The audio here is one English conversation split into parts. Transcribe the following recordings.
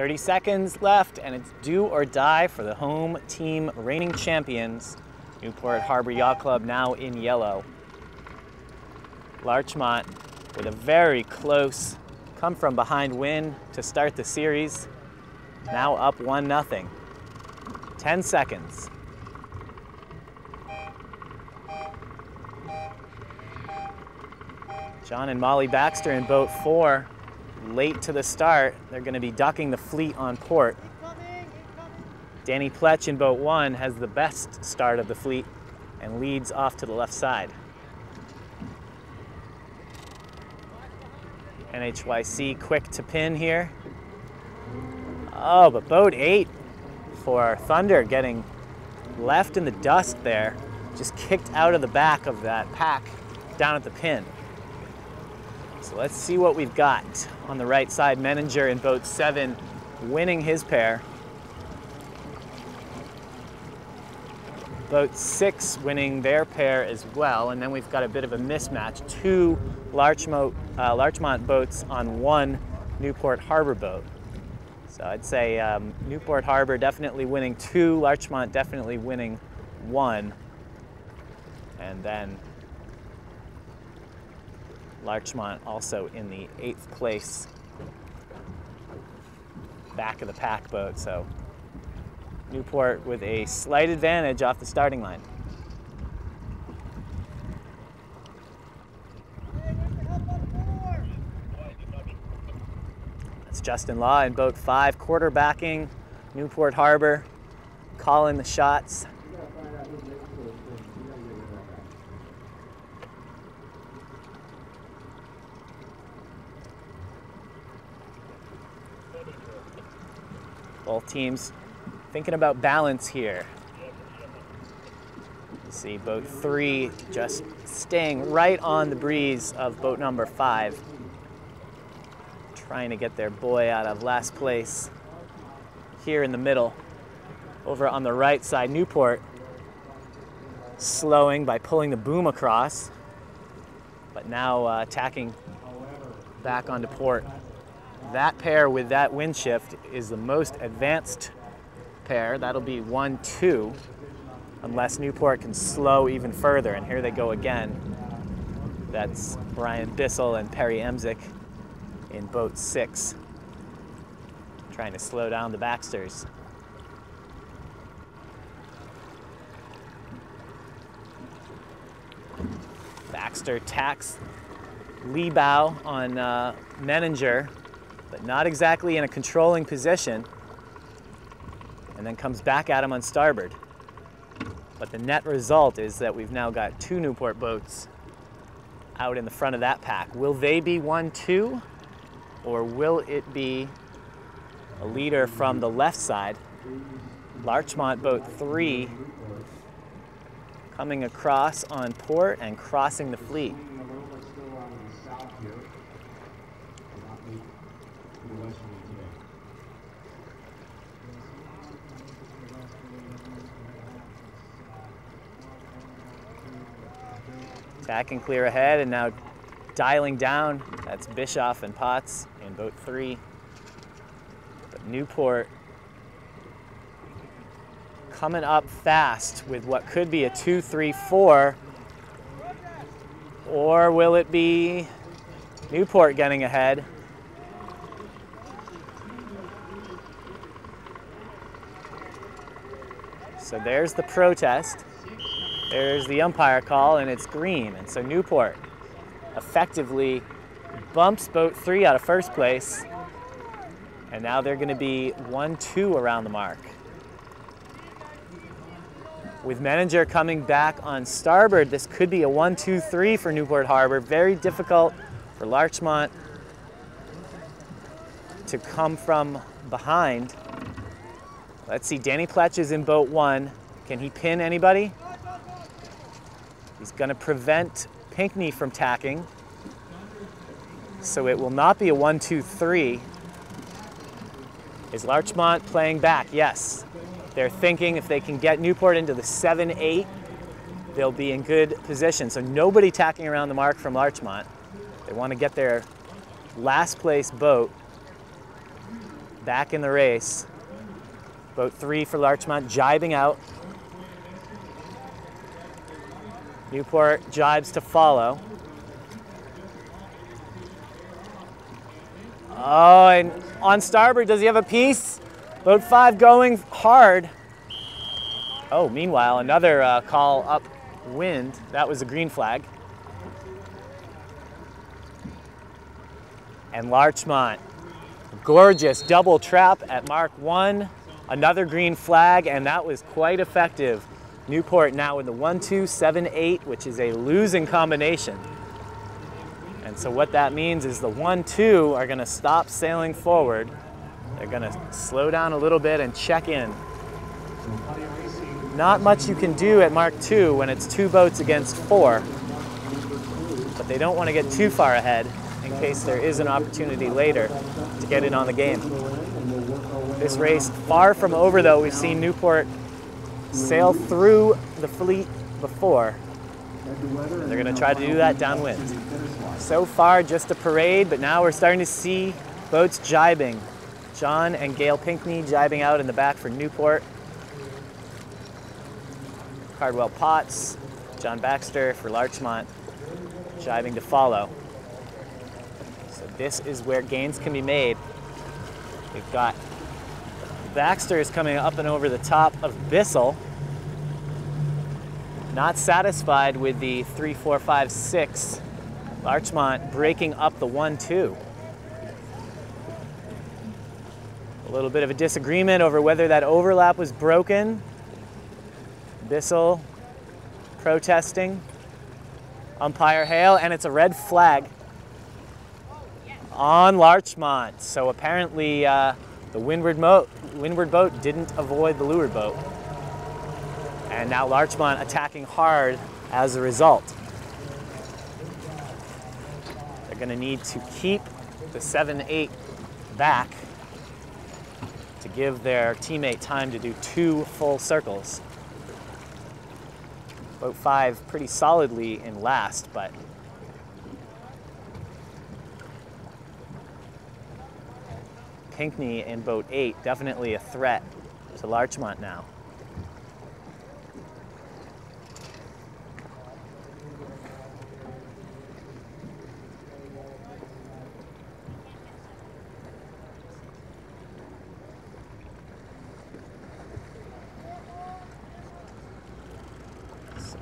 30 seconds left, and it's do or die for the home team reigning champions, Newport Harbor Yacht Club, now in yellow. Larchmont with a very close come from behind win to start the series, now up 1-0. 10 seconds. John and Molly Baxter in boat 4, late to the start. They're going to be ducking the fleet on port. Danny Pletch in boat 1 has the best start of the fleet and leads off to the left side. NHYC quick to pin here. Oh, but boat 8 for Thunder getting left in the dust there. Just kicked out of the back of that pack down at the pin. So let's see what we've got on the right side. Menninger in boat 7 winning his pair. Boat 6 winning their pair as well. And then we've got a bit of a mismatch. 2 Larchmont boats on 1 Newport Harbor boat. So I'd say Newport Harbor definitely winning 2, Larchmont definitely winning 1. And then Larchmont also in the 8th place, back of the pack boat. So Newport with a slight advantage off the starting line. That's Justin Law in boat 5, quarterbacking Newport Harbor, calling the shots. Both teams thinking about balance here. You see boat 3 just staying right on the breeze of boat number 5. Trying to get their boy out of last place here in the middle. Over on the right side, Newport slowing by pulling the boom across, but now tacking back onto port. That pair with that wind shift is the most advanced pair. That'll be 1-2, unless Newport can slow even further. And here they go again. That's Brian Bissell and Perry Emzik in boat 6, trying to slow down the Baxters. Baxter tacks lee bow on Menninger, but not exactly in a controlling position, and then comes back at him on starboard. But the net result is that we've now got 2 Newport boats out in the front of that pack. Will they be 1-2, or will it be a leader from the left side? Larchmont boat 3 coming across on port and crossing the fleet. Tack and clear ahead, and now dialing down. That's Bischoff and Potts in boat 3. But Newport coming up fast with what could be a 2-3-4. Or will it be Newport getting ahead? So there's the protest. There's the umpire call, and it's green. And so Newport effectively bumps boat 3 out of first place. And now they're going to be 1-2 around the mark. With Menninger coming back on starboard, this could be a 1-2-3 for Newport Harbor. Very difficult for Larchmont to come from behind. Let's see, Danny Pletch is in boat 1. Can he pin anybody? He's going to prevent Pinckney from tacking. So it will not be a 1-2-3. Is Larchmont playing back? Yes. They're thinking if they can get Newport into the 7-8, they'll be in good position. So nobody tacking around the mark from Larchmont. They want to get their last place boat back in the race. Boat 3 for Larchmont jibing out. Newport jibes to follow. Oh, and on starboard, does he have a piece? Boat 5 going hard. Oh, meanwhile, another call upwind. That was a green flag. And Larchmont, gorgeous double trap at Mark 1. Another green flag, and that was quite effective. Newport now in the 1-2-7-8, which is a losing combination. And so what that means is the 1-2 are gonna stop sailing forward. They're gonna slow down a little bit and check in. Not much you can do at Mark 2 when it's 2 boats against 4, but they don't want to get too far ahead in case there is an opportunity later to get in on the game. This race far from over though. We've seen Newport sail through the fleet before. And they're going to try to do that downwind. So far just a parade, but now we're starting to see boats jibing. John and Gail Pinkney jibing out in the back for Newport. Cardwell Potts, John Baxter for Larchmont, jibing to follow. So this is where gains can be made. We've got Baxter is coming up and over the top of Bissell. Not satisfied with the 3-4-5-6. Larchmont breaking up the 1-2. A little bit of a disagreement over whether that overlap was broken. Bissell protesting. Umpire Hale, and it's a red flag on Larchmont. So apparently the windward boat didn't avoid the leeward boat. And now Larchmont attacking hard as a result. They're going to need to keep the 7-8 back to give their teammate time to do 2 full circles. Boat 5 pretty solidly in last, but Pinkney in boat 8 definitely a threat to Larchmont now.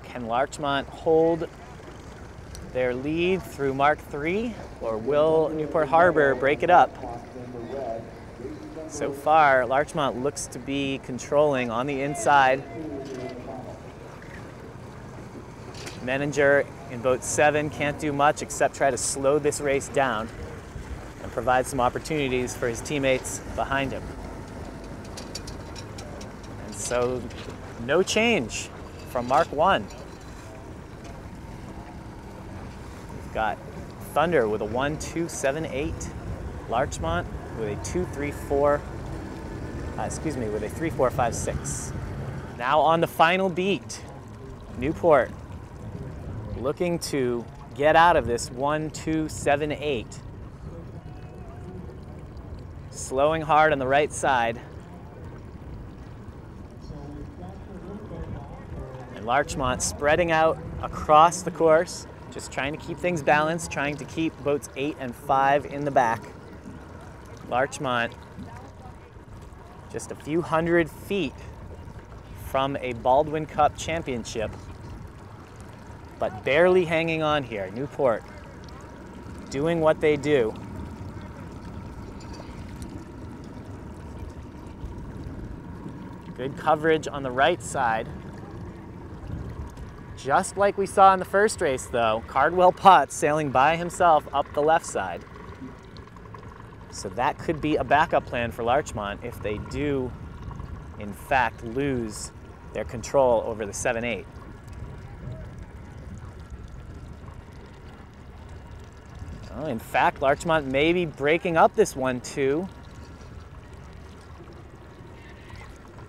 Can Larchmont hold their lead through Mark 3, or will Newport Harbor break it up? So far, Larchmont looks to be controlling on the inside. Menninger in boat 7 can't do much except try to slow this race down and provide some opportunities for his teammates behind him. And so, no change from Mark 1. Got Thunder with a 1-2-7-8, Larchmont with a 2-3-4, with a 3-4-5-6. Now on the final beat, Newport looking to get out of this 1-2-7-8. Slowing hard on the right side. And Larchmont spreading out across the course. Just trying to keep things balanced, trying to keep boats 8 and 5 in the back. Larchmont just a few hundred feet from a Baldwin Cup championship, but barely hanging on here. Newport doing what they do. Good coverage on the right side. Just like we saw in the first race though, Cardwell Potts sailing by himself up the left side. So that could be a backup plan for Larchmont if they do, in fact, lose their control over the 7-8. Well, in fact, Larchmont may be breaking up this 1-2.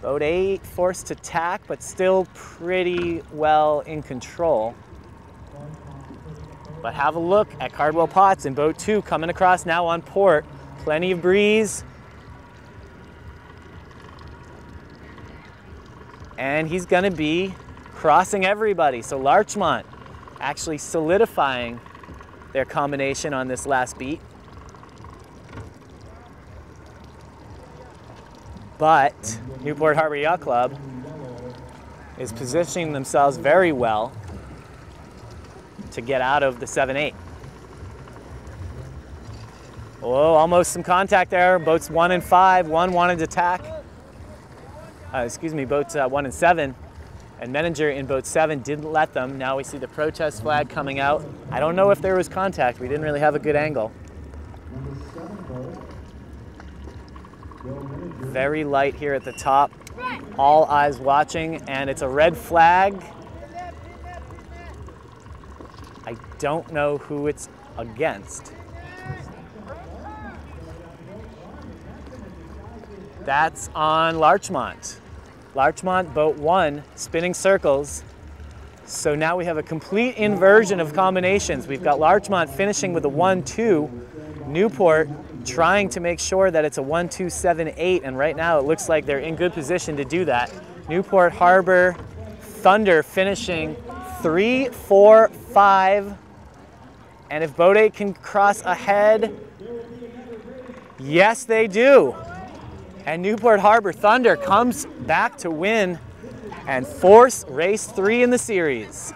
Boat 8 forced to tack, but still pretty well in control. But have a look at Cardwell Potts in boat 2 coming across now on port. Plenty of breeze. And he's gonna be crossing everybody. So Larchmont actually solidifying their combination on this last beat. But Newport Harbor Yacht Club is positioning themselves very well to get out of the 7-8. Oh, almost some contact there. Boats 1 and 5. One wanted to tack. Boats 1 and 7. And Menninger in boat 7 didn't let them. Now we see the protest flag coming out. I don't know if there was contact. We didn't really have a good angle. Very light here at the top. All eyes watching, and it's a red flag. I don't know who it's against. That's on Larchmont. Larchmont, boat 1, spinning circles. So now we have a complete inversion of combinations. We've got Larchmont finishing with a 1-2, Newport trying to make sure that it's a 1-2-7-8, and right now it looks like they're in good position to do that. Newport Harbor Thunder finishing 3-4-5, and if boat 8 can cross ahead, yes they do. And Newport Harbor Thunder comes back to win and force race 3 in the series.